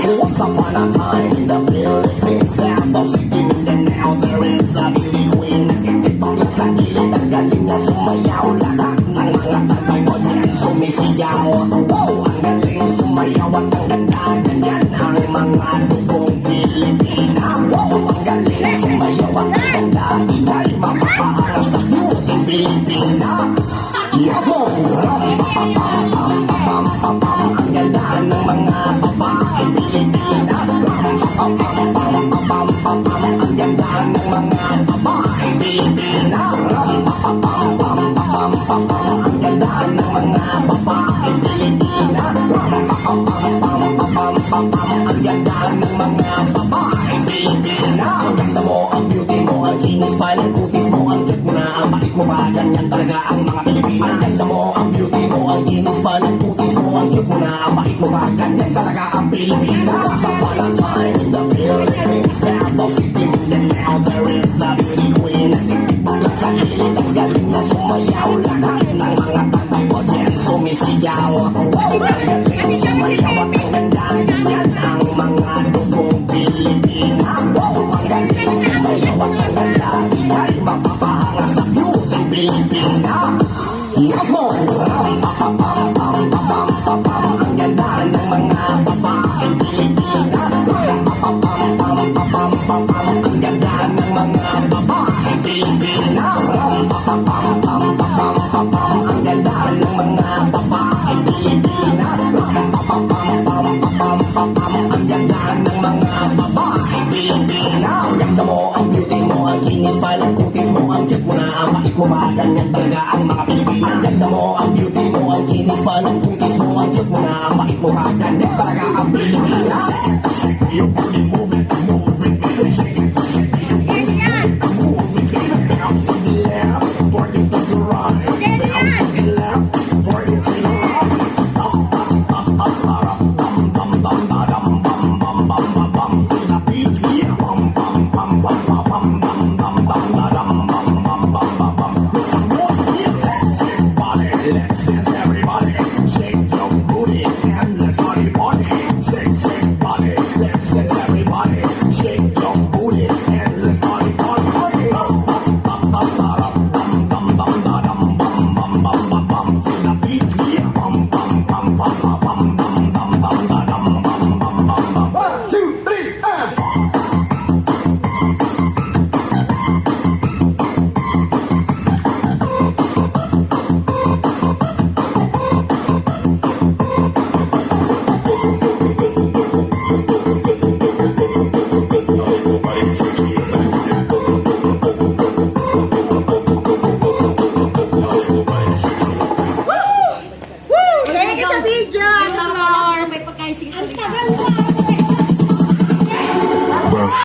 Once upon a time in the Philippines, Davao City, Mindanao, there is a beauty queen. Nakikipaglag sa gilid, ang galing na sumayaw. Lahat ng mga tatay mo yan sumisigaw. Wow, ang galing sumayaw at ang ganda. Ganyan ang mga dugong Pilipina. Wow, ang galing sumayaw at ang ganda. Inay mapapahangal sa beauty Pilipina. Yes, oh! Ang ganda ng mga babae Pilipina. Ang ganda ng mga babae Pilipina. Ang ganda ng mga babae Pilipina. Ang ganda ng mga babae Pilipina. Ang ganda mo, ang beauty mo, ang kinis pa ng kutis mo, ang cute mo na, ang bait mo ba, ganyan talaga ang mga Pilipina. Ang ganda mo, ang beauty mo, ang kinis pa ng kutis mo, ang cute mo na, ang bait mo ba, ganyan talaga ang Pilipina. Sa one time in the Philippines, Davao City, Mindanao, there is a beauty queen. Nakikipaglag sa gilid, ang galing na sumayaw. Lahat ng mga tatay mo yan sumisigaw. Wow, ang galing sumayaw at ang ganda. Yan ang mga dugong Pilipina. Wow, ang galing sumayaw at ang ganda. Inay mapapahanga sa beauty Pilipina. Yes, mo! Ang ganda ng mga babae Pilipina. Ang ganda ng mga babae Pilipina. Ang ganda ng mga babae Pilipina. Ang ganda ng mga babae Pilipina. Ang ganda mo, ang beauty mo, ang kinis pa ng kutis mo, ang cute mo na, ang bait mo ba, ganyan talaga ang mga Pilipina. Ang ganda mo, ang beauty mo, ang kinis pa ng kutis mo, ang cute mo na, ang bait mo ba, ganyan talaga ang Pilipina. Your booty moving, moving, shake it, shake it, your booty moving, bounce to the left, twerk it to the right, bounce to the left, twerk it to the right. Let's dance everybody, shake your booty and let's party party. Shake, shake body, let's dance everybody, shake your booty and let's party party party. Feel the beat, yeah. Bum bum bum bum bum bum bum bum bum bum bum. 1, 2, 3, Video! Ang tagal